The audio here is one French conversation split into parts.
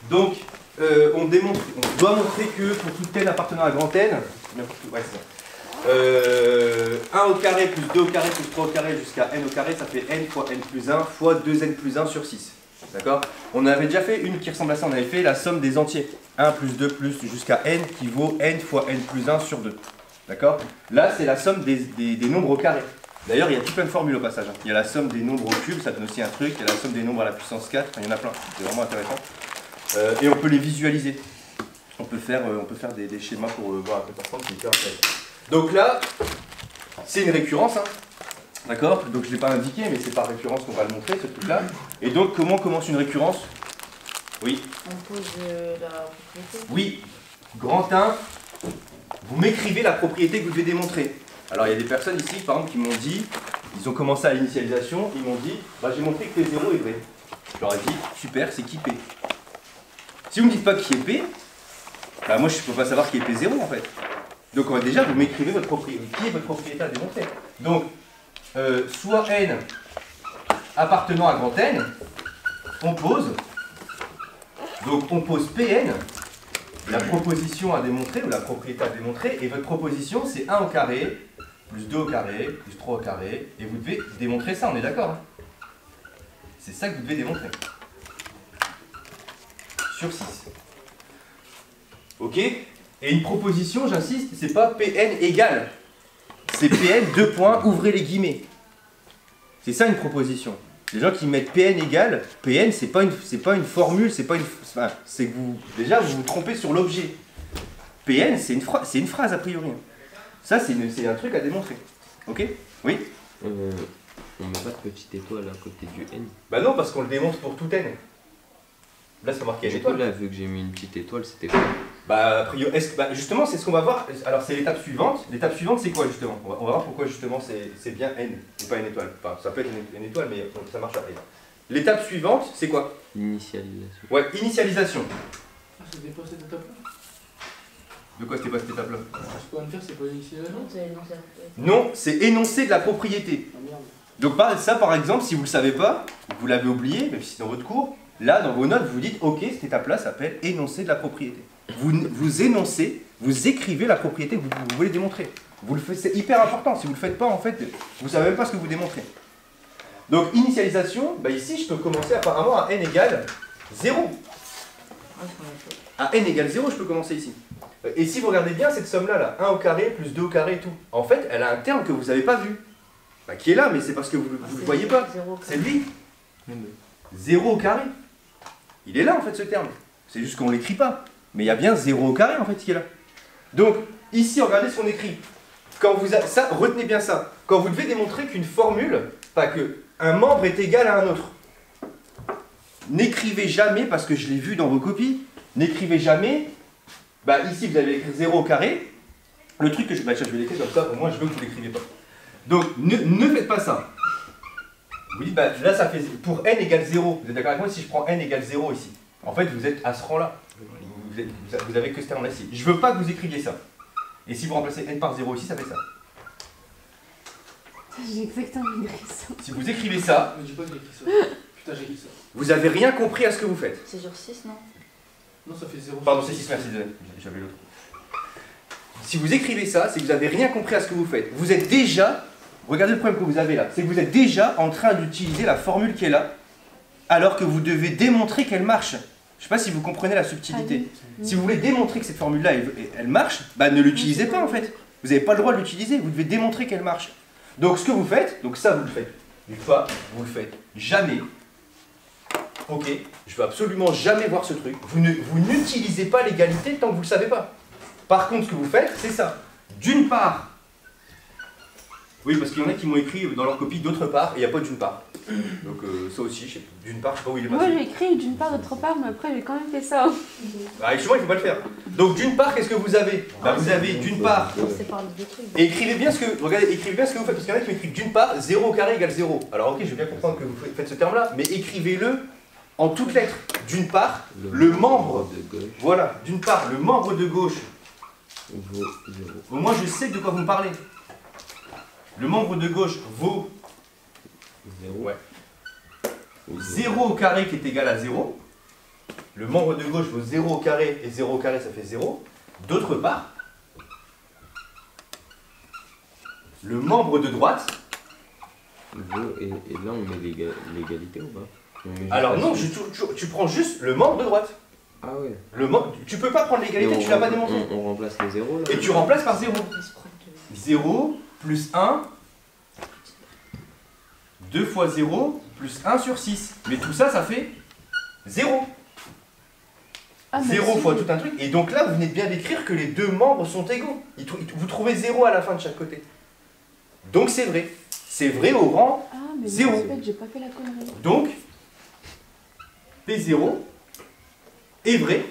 Donc, on doit montrer que pour toute n appartenant à grand n, ouais, c'est ça. 1 au carré plus 2 au carré plus 3 au carré jusqu'à n au carré, ça fait n fois n plus 1 fois 2n plus 1 sur 6. D'accord? On avait déjà fait une qui ressemble à ça, on avait fait la somme des entiers. 1 plus 2 plus jusqu'à n qui vaut n fois n plus 1 sur 2. D'accord? Là, c'est la somme des nombres au carré. D'ailleurs, il y a tout plein de formules au passage. Il y a la somme des nombres au cube, ça donne aussi un truc. Il y a la somme des nombres à la puissance 4, enfin, il y en a plein. C'est vraiment intéressant. Et on peut les visualiser. On peut faire des schémas pour voir à quoi ça ressemble, c'est hyper intéressant. Donc là, c'est une récurrence. Hein. D'accord? Donc je ne l'ai pas indiqué, mais c'est par récurrence qu'on va le montrer, ce truc-là. Et donc, comment commence une récurrence? Oui. On pose la propriété. Oui. Grand 1, vous m'écrivez la propriété que vous devez démontrer. Alors il y a des personnes ici, par exemple, qui m'ont dit, ils ont commencé à l'initialisation, ils m'ont dit, bah, j'ai montré que P0 est vrai. Je leur ai dit, super, c'est qui P? Si vous ne me dites pas qui est P, bah moi je ne peux pas savoir qui est P0 en fait. Donc déjà, vous m'écrivez votre propriété. Qui est votre propriété à démontrer? Donc, soit n appartenant à grand N, on pose. Donc on pose Pn, la proposition à démontrer, ou la propriété à démontrer, et votre proposition c'est 1 au carré, plus 2 au carré, plus 3 au carré, et vous devez démontrer ça, on est d'accord hein? C'est ça que vous devez démontrer. Sur 6. Ok? Et une proposition, j'insiste, c'est pas Pn égale. C'est Pn, deux points, ouvrez les guillemets. C'est ça une proposition. Les gens qui mettent Pn égale, Pn c'est pas une formule, c'est pas une. Enfin, c'est que vous. Déjà vous vous trompez sur l'objet. Pn c'est une phrase a priori. Ça c'est un truc à démontrer. Ok? Oui? On met pas de petite étoile à côté du n. Bah non, parce qu'on le démontre pour tout n. Là c'est marqué n étoile. Là, vu que j'ai mis une petite étoile, c'était quoi? Bah, a priori, justement, c'est ce qu'on va voir. Alors, c'est l'étape suivante. L'étape suivante, c'est quoi, justement? On va voir pourquoi, justement, c'est bien n, et pas n étoile. Enfin, ça peut être une étoile, mais ça marche après. L'étape suivante, c'est quoi? Initialisation. Ouais, initialisation. Ah, c'était pas cette étape-là? De quoi c'était pas cette étape-là? Ce qu'on vient de faire, c'est pas l'initialisation? Non, c'est énoncé. Non, c'est énoncer de la propriété. Ah merde. Donc, ça, par exemple, si vous le savez pas, vous l'avez oublié, même si c'est dans votre cours, là, dans vos notes, vous dites, ok, cette étape-là s'appelle énoncer de la propriété. Vous énoncez, vous écrivez la propriété que vous voulez démontrer. Vous le faites, c'est hyper important. Si vous ne le faites pas, en fait, vous ne savez même pas ce que vous démontrez. Donc, initialisation, bah ici, je peux commencer apparemment à n égale 0. À n égale 0, je peux commencer ici. Et si vous regardez bien cette somme-là, là, 1 au carré plus 2 au carré et tout, en fait, elle a un terme que vous n'avez pas vu. Bah, qui est là, mais c'est parce que vous ne le voyez pas. C'est lui. 0 au carré. Il est là, en fait, ce terme. C'est juste qu'on ne l'écrit pas. Mais il y a bien 0 au carré, en fait, qui est là. Donc, ici, regardez ce qu'on écrit. Quand vous ça, retenez bien ça. Quand vous devez démontrer qu'une formule, pas que un membre est égal à un autre, n'écrivez jamais, parce que je l'ai vu dans vos copies, n'écrivez jamais, bah ici, vous avez écrit 0 au carré. Le truc que je vais l'écrire comme ça, au moins, je veux que vous ne l'écrivez pas. Donc, ne faites pas ça. Vous dites, bah, là, ça fait, pour n égale 0, vous êtes d'accord avec moi si je prends n égale 0 ici? En fait, vous êtes à ce rang-là. Vous avez que ce terme-là ici. Je veux pas que vous écriviez ça. Et si vous remplacez n par 0 ici, ça fait ça. J'ai exactement écrit ça. Si vous écrivez ça, Mais dis pas que j'ai écrit ça. Putain, j'ai écrit ça. vous avez rien compris à ce que vous faites. C'est sur 6, non? Non, ça fait 0. Pardon, c'est 6, merci, désolé. J'avais l'autre. Si vous écrivez ça, c'est que vous n'avez rien compris à ce que vous faites. Vous êtes déjà, regardez le problème que vous avez là, c'est que vous êtes déjà en train d'utiliser la formule qui est là, alors que vous devez démontrer qu'elle marche. Je ne sais pas si vous comprenez la subtilité. Si vous voulez démontrer que cette formule-là, elle marche, bah ne l'utilisez pas en fait. Vous n'avez pas le droit de l'utiliser, vous devez démontrer qu'elle marche. Donc ce que vous faites, donc ça vous le faites une fois, vous le faites jamais. Ok, je veux absolument jamais voir ce truc. Vous n'utilisez pas l'égalité tant que vous ne le savez pas. Par contre, ce que vous faites, c'est ça. D'une part, oui, parce qu'il y en a qui m'ont écrit dans leur copie d'autre part, et il n'y a pas d'une part. Donc ça aussi, je sais pas, d'une part, je sais pas où il est passé. Moi j'ai écrit d'une part d'autre part, mais après j'ai quand même fait ça. Ah, justement, il ne faut pas le faire. Donc d'une part, qu'est-ce que vous avez? Bah, vous avez d'une part, C'est par les deux trucs. et écrivez bien ce que, regardez, écrivez bien ce que vous faites, parce qu'il y en a qui m'écrivent d'une part, 0 au carré égale 0. Alors ok, je veux bien comprendre que vous faites ce terme-là, mais écrivez-le en toutes lettres. D'une part, le membre de gauche voilà, d'une part, le membre de gauche, vaut 0. au moins je sais de quoi vous me parlez. Le membre de gauche vaut 0. ouais, 0 au carré qui est égal à 0. le membre de gauche vaut 0 au carré, et 0 au carré ça fait 0. D'autre part, le membre de droite, Et là, on met l'égalité ou pas? On met juste alors la non, suite. tu prends juste le membre de droite. Ah ouais. Tu peux pas prendre l'égalité, tu l'as pas démontré. On remplace les zéros là. Et tu remplaces par 0. 0 plus 1, 2 fois 0 plus 1 sur 6. Mais tout ça, ça fait 0. Ah, 0 merci. fois tout un truc. Et donc là, vous venez de bien d'écrire que les deux membres sont égaux. Vous trouvez 0 à la fin de chaque côté. Donc c'est vrai. C'est vrai au rang. Ah, mais Zéro. en fait, j'ai pas fait la connerie. Donc, P0 est vrai.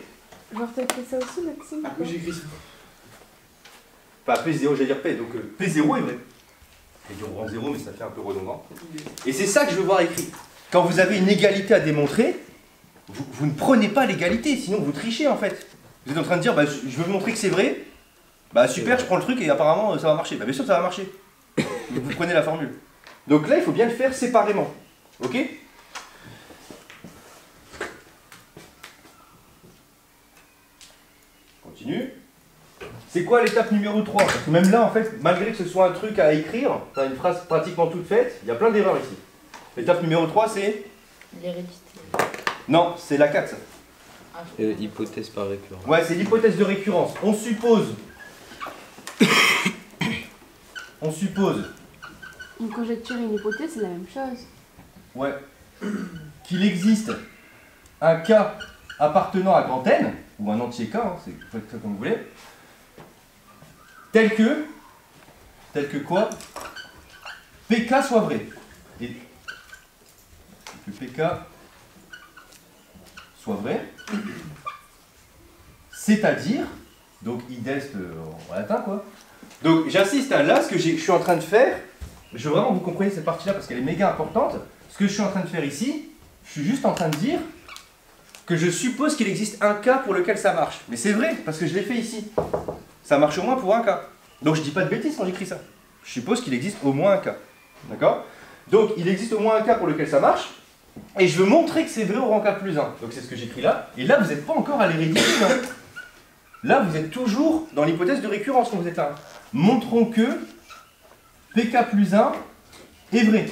Genre, t'as écrit ça aussi, Maxime? Ah oui, j'ai écrit ça. Pas P0, j'allais dire P. Donc P0 est vrai. Et du rang 0, mais ça fait un peu redondant. Et c'est ça que je veux voir écrit. Quand vous avez une égalité à démontrer, vous ne prenez pas l'égalité, sinon vous trichez en fait. Vous êtes en train de dire, bah, je veux montrer que c'est vrai, bah super, je prends le truc et apparemment ça va marcher. Bah bien sûr que ça va marcher. Donc, vous prenez la formule. Donc là, il faut bien le faire séparément. Ok? Continue. C'est quoi l'étape numéro 3? Parce que même là, en fait, malgré que ce soit un truc à écrire, enfin une phrase pratiquement toute faite, il y a plein d'erreurs ici. L'étape numéro 3, c'est... L'hérédité. Non, c'est la 4, ça. Ah, Hypothèse par récurrence. Ouais, c'est l'hypothèse de récurrence. On suppose... On suppose... Une conjecture et une hypothèse, c'est la même chose. Ouais. Qu'il existe un cas appartenant à grand N, ou un entier K, hein, c'est faites ça comme vous voulez, tel que quoi? PK soit vrai. Et que PK soit vrai, c'est-à-dire, donc id est en latin quoi. Donc j'insiste, hein, là ce que je suis en train de faire, je veux vraiment que vous compreniez cette partie-là parce qu'elle est méga importante. Ce que je suis en train de faire ici, je suis juste en train de dire que je suppose qu'il existe un cas pour lequel ça marche. Mais c'est vrai, parce que je l'ai fait ici. Ça marche au moins pour un cas. Donc je dis pas de bêtises quand j'écris ça. Je suppose qu'il existe au moins un cas. D'accord? Donc il existe au moins un cas pour lequel ça marche. Et je veux montrer que c'est vrai au rang K plus 1. Donc c'est ce que j'écris là. Et là, vous n'êtes pas encore à l'hérédité. Hein. Là, vous êtes toujours dans l'hypothèse de récurrence quand vous êtes là. Montrons que PK plus 1 est vrai.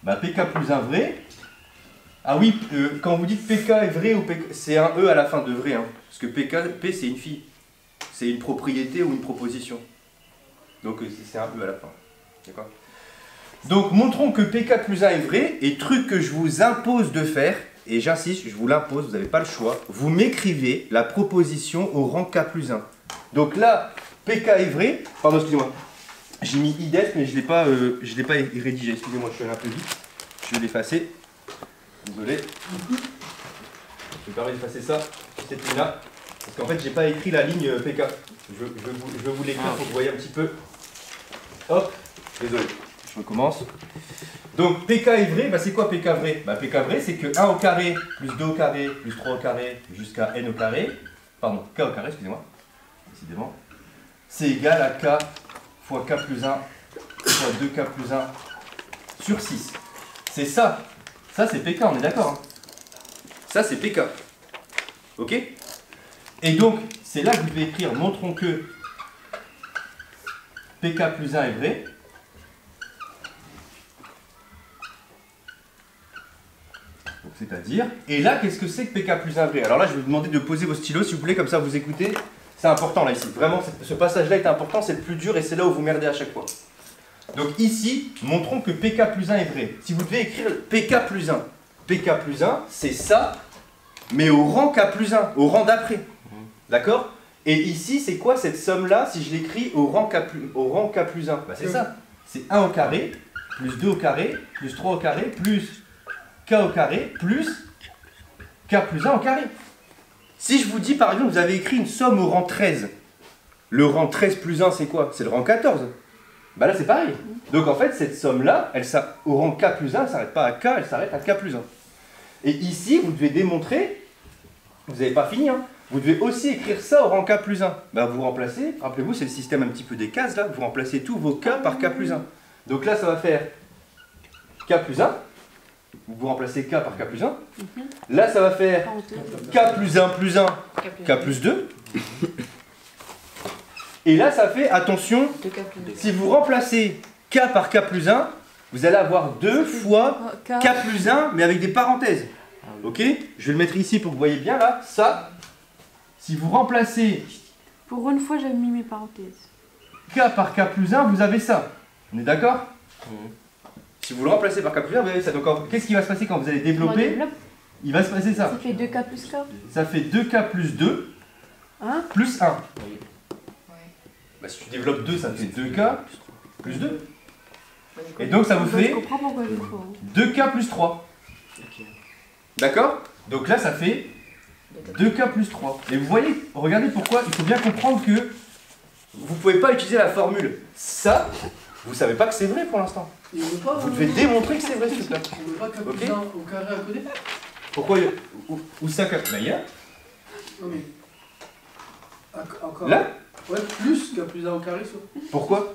Bah, PK plus 1 vrai. Ah oui, quand vous dites PK est vrai, ou PK, c'est un E à la fin de vrai. Hein, parce que P c'est une fille. C'est une propriété ou une proposition. Donc c'est un E à la fin. D'accord? Donc montrons que PK plus 1 est vrai. Et truc que je vous impose de faire, et j'insiste, je vous l'impose, vous n'avez pas le choix. Vous m'écrivez la proposition au rang K plus 1. Donc là, PK est vrai. Pardon, excusez-moi. J'ai mis IDES, mais je ne l'ai pas rédigé. Excusez-moi, je suis allé un peu vite. Je vais l'effacer. Désolé. Je me permets d'effacer ça, cette ligne-là. Parce qu'en fait, j'ai pas écrit la ligne PK. Je veux vous l'écrire pour que vous voyez un petit peu. Hop, désolé. Je recommence. Donc, PK est vrai, bah, c'est quoi PK vrai? Bah, PK vrai, c'est que 1 au carré, plus 2 au carré, plus 3 au carré, jusqu'à n au carré. Pardon, K au carré, excusez-moi. Décidément. C'est égal à K fois K plus 1 fois 2K plus 1 sur 6. C'est ça. Ça, c'est PK, on est d'accord. Hein. Ça, c'est PK. Ok? Et donc, c'est là que vous devez écrire, montrons que PK plus 1 est vrai. C'est-à-dire, et là, qu'est-ce que c'est que PK plus 1 vrai? Alors là, je vais vous demander de poser vos stylos, s'il vous plaît, comme ça vous écoutez. C'est important là, ici. Vraiment, ce passage-là est important, c'est le plus dur et c'est là où vous merdez à chaque fois. Donc ici, montrons que PK plus 1 est vrai. Si vous devez écrire PK plus 1, PK plus 1, c'est ça, mais au rang K plus 1, au rang d'après. D'accord? Et ici, c'est quoi cette somme-là, si je l'écris au rang K plus 1? Bah, c'est ça. C'est 1 au carré, plus 2 au carré, plus 3 au carré, plus K au carré, plus K plus 1 au carré. Si je vous dis, par exemple, vous avez écrit une somme au rang 13, le rang 13 plus 1, c'est quoi? C'est le rang 14. Bah là, c'est pareil. Donc en fait, cette somme-là, au rang K plus 1, elle ne s'arrête pas à K, elle s'arrête à K plus 1. Et ici, vous devez démontrer, vous n'avez pas fini, hein, vous devez aussi écrire ça au rang K plus 1. Bah, vous remplacez, rappelez-vous, c'est le système un petit peu des cases, là, vous remplacez tous vos K par K plus 1. Donc là, ça va faire K plus 1, vous remplacez k par k plus 1. Là, ça va faire Parenthèse. k plus 1 plus 1, k plus 2. Et là, ça fait, attention, 2K plus 2. si vous remplacez k par k plus 1, vous allez avoir 2 fois K. k plus 1, mais avec des parenthèses. Ok? Je vais le mettre ici pour que vous voyez bien là. Ça, si vous remplacez Pour une fois, j'avais mis mes parenthèses. k par k plus 1, vous avez ça. On est d'accord? Si vous le remplacez par k plus 1, vous avez ça. Donc qu'est-ce qui va se passer quand vous allez On développer? développe. Il va se passer ça. Ça fait 2K plus K. Ça fait 2k plus 2 Hein? plus 1. Ouais. Bah, si tu développes 2, ça fait 2k plus 2. Bah, du coup, Et donc ça vous Je fait comprends pourquoi je le fais. hein. 2k plus 3. D'accord? Donc là, ça fait 2k plus 3. Et vous voyez, regardez pourquoi, il faut bien comprendre que vous ne pouvez pas utiliser la formule. Ça, vous ne savez pas que c'est vrai pour l'instant. Et on veut pas, Vous devez démontrer que c'est vrai ce truc-là. on veut pas K Ok. plus 1 au carré à côté. Pourquoi où ça k? Bah, il y a. Non mais. Encore. Là? Ouais, plus K plus 1 au carré sur. Pourquoi?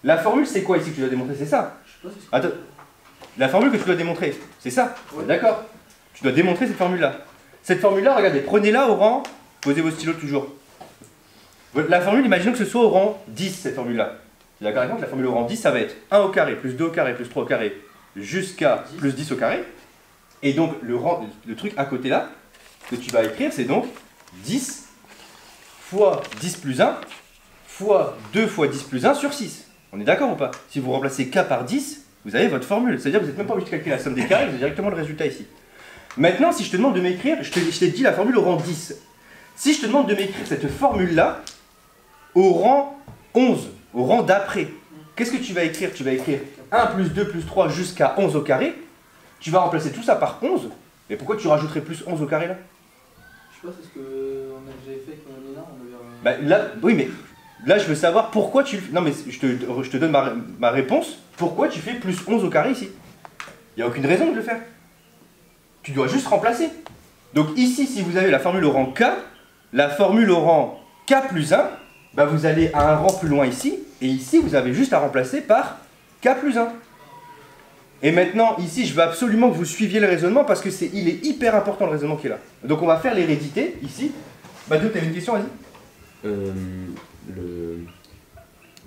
La formule, c'est quoi ici que tu dois démontrer? C'est ça. Je sais pas si c'est. Attends. La formule que tu dois démontrer, c'est ça. Ouais. D'accord? Tu dois démontrer cette formule-là. Cette formule-là, regardez, prenez-la au rang, posez vos stylos toujours. La formule, imaginons que ce soit au rang 10, cette formule-là. D'accord avec moi que la formule au rang 10, ça va être 1 au carré, plus 2 au carré, plus 3 au carré, jusqu'à plus 10 au carré. Et donc, le truc à côté là, que tu vas écrire, c'est donc 10 fois 10 plus 1 fois 2 fois 10 plus 1 sur 6. On est d'accord ou pas? Si vous remplacez k par 10, vous avez votre formule. C'est-à-dire que vous n'êtes même pas obligé de calculer la somme des carrés, vous avez directement le résultat ici. Maintenant, si je te demande de m'écrire, je t'ai dit la formule au rang 10. Si je te demande de m'écrire cette formule-là au rang 11, au rang d'après, qu'est-ce que tu vas écrire? Tu vas écrire 1 plus 2 plus 3 jusqu'à 11 au carré. Tu vas remplacer tout ça par 11. Et pourquoi tu rajouterais plus 11 au carré là? Je sais pas, c'est ce qu'on avait fait quand on est là, on avait. Bah, là, oui, mais là, je veux savoir pourquoi tu... Non, mais je te donne ma réponse. Pourquoi tu fais plus 11 au carré ici? Il n'y a aucune raison de le faire. Tu dois juste remplacer. Donc ici, si vous avez la formule au rang k, la formule au rang k plus 1, bah vous allez à un rang plus loin ici, et ici, vous avez juste à remplacer par k plus 1. Et maintenant, ici, je veux absolument que vous suiviez le raisonnement, parce que il est hyper important le raisonnement qui est là. Donc on va faire l'hérédité, ici. Badou, tu avais une question, vas-y.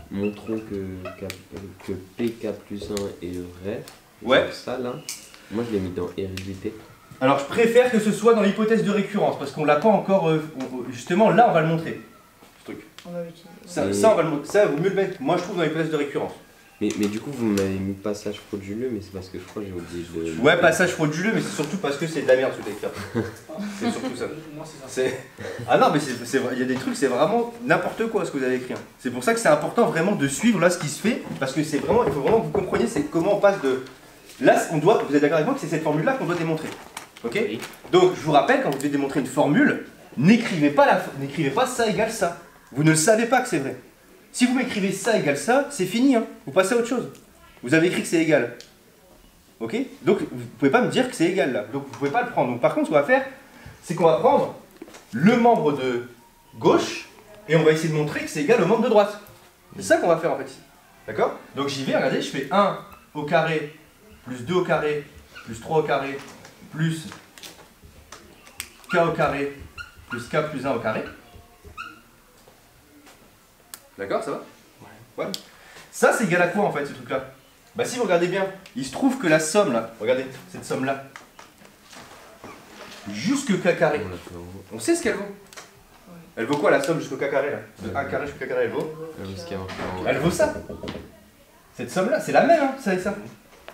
Montrons que PK plus 1 est vrai. Ouais. Genre ça là, moi je l'ai mis dans hérédité. Alors je préfère que ce soit dans l'hypothèse de récurrence, parce qu'on l'a pas encore... justement, là, on va le montrer, ce truc. On va l'utiliser. Ça, on va le montrer. Ça, vaut mieux le mettre, moi je trouve, dans l'hypothèse de récurrence. Mais du coup, vous m'avez mis passage frauduleux, mais c'est parce que je crois que j'ai oublié de le. Ouais, passage frauduleux, mais c'est surtout parce que c'est de la merde ce que t'as écrit. C'est surtout ça. Moi, c'est ça. Ah non, mais il y a des trucs, c'est vraiment n'importe quoi ce que vous avez écrit. Hein. C'est pour ça que c'est important vraiment de suivre là ce qui se fait, parce que c'est vraiment, il faut vraiment que vous compreniez c'est comment on passe de... Là, vous êtes d'accord avec moi que c'est cette formule-là qu'on doit démontrer. Ok? Oui. Donc, je vous rappelle, quand vous devez démontrer une formule, n'écrivez pas ça égale ça. Vous ne savez pas que c'est vrai. Si vous m'écrivez ça égale ça, c'est fini, hein. Vous passez à autre chose. Vous avez écrit que c'est égal. Ok? Donc, vous ne pouvez pas me dire que c'est égal là. Donc, vous ne pouvez pas le prendre. Donc, par contre, ce qu'on va faire, c'est qu'on va prendre le membre de gauche et on va essayer de montrer que c'est égal au membre de droite. C'est ça qu'on va faire en fait ici. D'accord? Donc, j'y vais, regardez, je fais 1 au carré plus 2 au carré plus 3 au carré plus k au carré plus k plus 1 au carré. D'accord, ça va? Ouais. Ça, c'est égal à quoi en fait, ce truc-là? Bah si vous regardez bien, il se trouve que la somme là, regardez, cette somme-là, jusque k carré, On l'a fait en haut. on sait ce qu'elle vaut. Elle vaut quoi la somme jusqu'au k carré là? De 1 carré jusqu'au k carré, elle vaut? Parce qu'il y a marqué en haut. Elle vaut ça. Cette somme-là, c'est la même, hein, ça et ça.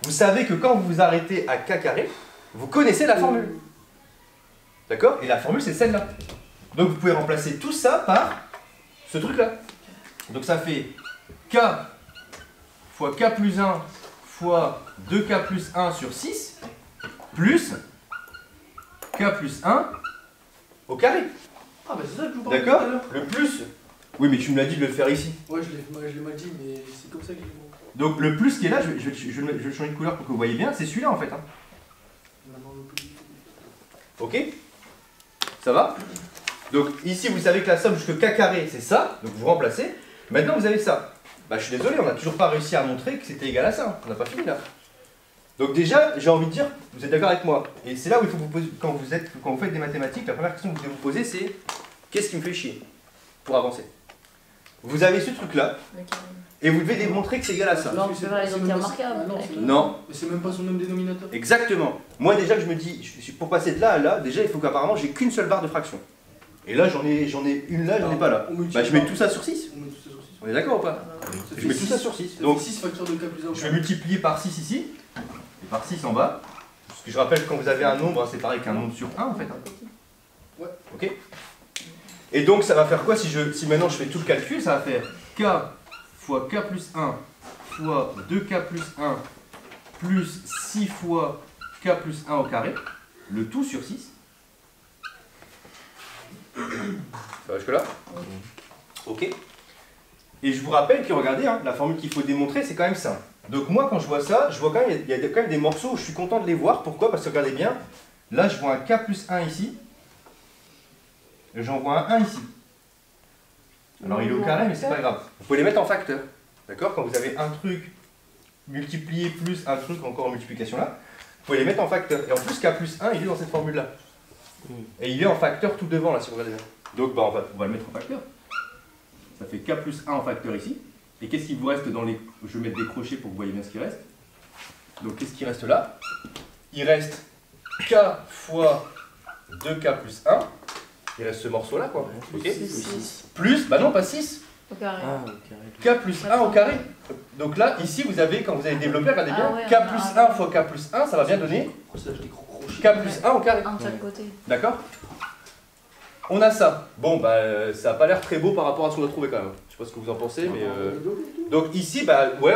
Vous savez que quand vous vous arrêtez à k carré, vous connaissez la formule. D'accord? Et la formule, c'est celle-là. Donc vous pouvez remplacer tout ça par ce truc-là. Donc ça fait k fois k plus 1 fois 2k plus 1 sur 6 plus k plus 1 au carré. Ah, bah c'est ça que je vous parlais tout D'accord? à l'heure. Le plus... Oui, mais tu me l'as dit de le faire ici. Ouais, je l'ai mal dit, mais c'est comme ça qu'il faut. Donc le plus qui est là, je vais le changer de couleur pour que vous voyez bien, c'est celui-là en fait. Hein. Maintenant, le plus. Ok? Ça va? Donc ici, vous savez que la somme jusqu'au k carré, c'est ça. Donc vous remplacez. Maintenant, vous avez ça. Bah je suis désolé, on n'a toujours pas réussi à montrer que c'était égal à ça. On n'a pas fini là. Donc Donc déjà, j'ai envie de dire, vous êtes d'accord avec moi. Et c'est là où il faut vous poser, quand vous faites des mathématiques, la première question que vous devez vous poser, c'est qu'est-ce qui me fait chier pour avancer? Vous avez ce truc-là, Le carré. et vous devez démontrer que c'est égal à ça. Non, on peut voir les entiers remarquables. Ah non, avec c'est- le- Non. Mais c'est même pas son même dénominateur. Exactement. Moi déjà que je me dis, pour passer de là à là, déjà il faut qu'apparemment j'ai qu'une seule barre de fraction. Et là j'en ai une là, j'en ai pas là. On multiplie Bah je mets par- tout ça sur 6. On met tout ça sur 6. On est d'accord ou pas? Ah, bah oui. Ça Je fait mets tout ça six- sur 6. Ça Donc fait 6 facteurs de k plus 1. je vais multiplier par 6 ici, et par 6 en bas. Parce que je rappelle quand vous avez un nombre, hein, c'est pareil qu'un nombre sur 1 en fait. Hein. Ouais. Ok. Et donc ça va faire quoi si maintenant je fais tout le calcul? Ça va faire k fois k plus 1 fois 2k plus 1 plus 6 fois k plus 1 au carré, le tout sur 6. Ça va jusque-là? Ok. Et je vous rappelle que regardez, hein, la formule qu'il faut démontrer, c'est quand même ça. Donc moi quand je vois ça, je vois quand même, il y a quand même des morceaux où je suis content de les voir. Pourquoi? Parce que regardez bien, là je vois un k plus 1 ici, et j'en vois un 1 ici. Alors il est au carré, mais c'est pas grave. Vous pouvez les mettre en facteur. D'accord? Quand vous avez un truc multiplié plus un truc encore en multiplication là, vous pouvez les mettre en facteur. Et en plus k plus 1, il est dans cette formule là. Et il est en facteur tout devant là, si vous regardez bien. Donc bah, on va le mettre en facteur. Ça fait k plus 1 en facteur ici. Et qu'est-ce qu'il vous reste dans les... Je vais mettre des crochets pour que vous voyez bien ce qui reste. Donc qu'est-ce qui reste là? Il reste k fois 2k plus 1. Il reste ce morceau là quoi. Ok. C'est 6 Plus, bah non pas 6. au carré. Ah, au carré. K plus 1 au carré. Donc là, ici, vous avez, quand vous avez développé, regardez bien, Ah ouais, K plus 1 fois K plus 1, ça va bien donner K plus 1 au carré. Un de chaque côté. D'accord? On a ça. Bon, bah, ça n'a pas l'air très beau par rapport à ce qu'on a trouvé quand même. Je sais pas ce que vous en pensez, mais... Donc ici, bah, ouais,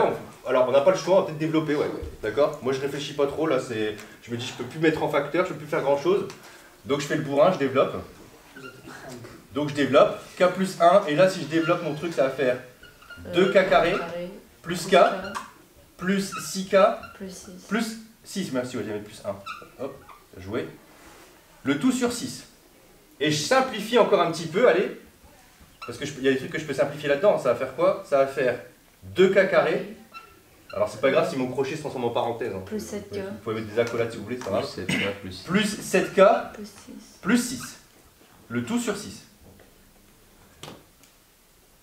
alors on n'a pas le choix, on va peut-être développer, ouais. D'accord? Moi, je réfléchis pas trop, là, c'est... Je me dis, je peux plus mettre en facteur, je peux plus faire grand-chose. Donc je fais le bourrin, je développe. Donc je développe K plus 1, et là, si je développe mon truc, ça va faire 2K carré, plus K, plus 6K, plus 6. plus 6, merci, ouais, j'ai mis plus 1. Hop, joué. Le tout sur 6. Et je simplifie encore un petit peu, allez. Parce qu'il y a des trucs que je peux simplifier là-dedans. Ça va faire quoi? Ça va faire 2K carré. Alors c'est pas grave si mon crochet se transforme en parenthèse. Hein. Plus 7K. Vous pouvez mettre des accolades si vous voulez, ça va. Plus 7K plus. Plus 7K, Plus 6. plus 6. Le tout sur 6.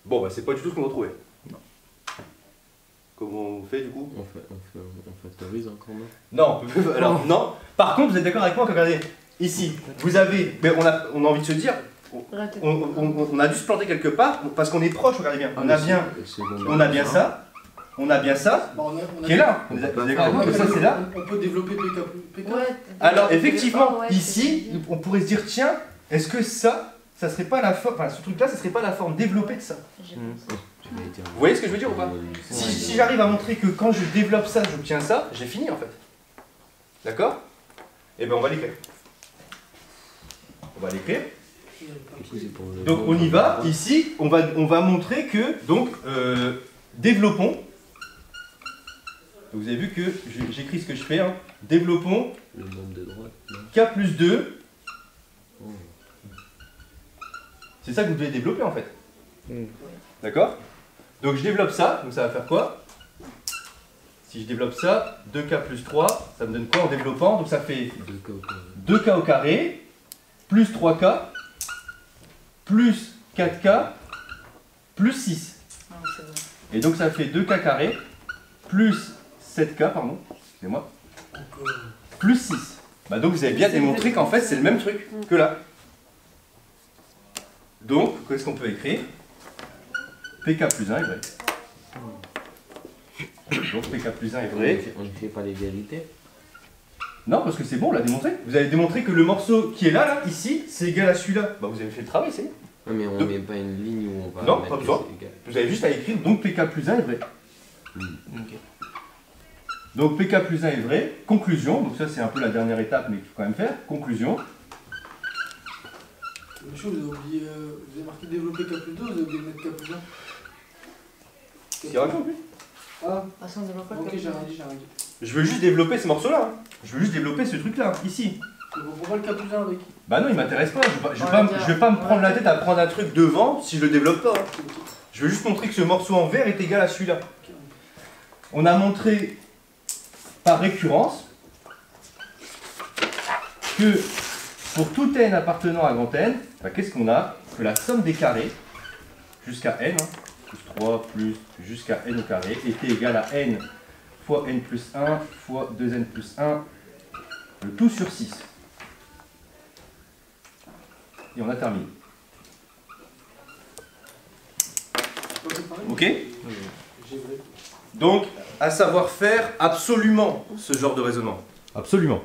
Bon, bah c'est pas du tout ce qu'on a trouvé. Non. Comment on fait du coup? On factorise encore, non? Non, alors non. Par contre, vous êtes d'accord avec moi que regardez, ici, vous avez, mais on a envie de se dire, on a dû se planter quelque part parce qu'on est proche, regardez bien. On a bien, on a bien ça, on a bien ça, Bah, qui est là. Vous êtes d'accord avec moi que ça c'est là? On peut développer PK. Ouais, Alors effectivement, ouais, ici, c'est- on pourrait se dire, tiens, est-ce que ça serait pas la forme, enfin ce truc-là, ça serait pas la forme développée de ça? j'ai pensé. Vous voyez ce que je veux dire ou pas? Si j'arrive à montrer que quand je développe ça, j'obtiens ça, j'ai fini en fait. D'accord? Et ben on va l'écrire. On va l'écrire. Donc on y va. Ici, on va montrer que, donc, développons. Vous avez vu que j'écris ce que je fais. Hein. Développons Le nombre de droite, non? K plus 2. Oh. C'est ça que vous devez développer en fait. D'accord? Donc je développe ça, donc ça va faire quoi? Si je développe ça, 2K plus 3, ça me donne quoi en développant? Donc ça fait 2K au carré. 2K au carré, plus 3K, plus 4K, plus 6. Ah, c'est bon. Et donc ça fait 2K carré, plus 7K, pardon, excusez-moi, plus 6. Bah donc vous avez bien démontré qu'en fait c'est le même truc que là. Donc, qu'est-ce qu'on peut écrire? PK plus 1 est vrai. Donc PK plus 1 est vrai. On ne fait pas l'égalité. Non, parce que c'est bon, on l'a démontré. Vous avez démontré que le morceau qui est là, ici, c'est égal à celui-là. Bah vous avez fait le travail, c'est bon. Ouais, mais on Donc- met pas une ligne où on va. Non, mettre pas que besoin. c'est égal. Vous avez juste à écrire, donc PK plus 1 est vrai. Donc PK plus 1 est vrai. Conclusion, donc ça c'est un peu la dernière étape, mais qu'il faut quand même faire. Conclusion. Monsieur, vous avez oublié. Vous avez marqué développer K plus 2, vous avez oublié de mettre K plus 1. Qu'est-ce qu'il raconte lui? Ah, De toute façon, on développe pas le ok, j'ai calcul. rien dit, j'ai rien dit. Je veux juste développer ce morceau-là. hein. Je veux juste développer ce truc-là, ici. On prend pas le K plus 1 avec. Bah non, il m'intéresse pas. Je On vais va pas, dire- je vais pas me on prendre va la dire- tête à prendre un truc devant si je le développe pas. hein. Je veux juste montrer que ce morceau en vert est égal à celui-là. On a montré par récurrence que pour tout n appartenant à grand N, ben, qu'est-ce qu'on a? Que la somme des carrés jusqu'à n, hein, plus 3 plus jusqu'à n au carré, était égale à n fois n plus 1 fois 2n plus 1, le tout sur 6. Et on a terminé. Ok? Donc, à savoir faire absolument ce genre de raisonnement. Absolument.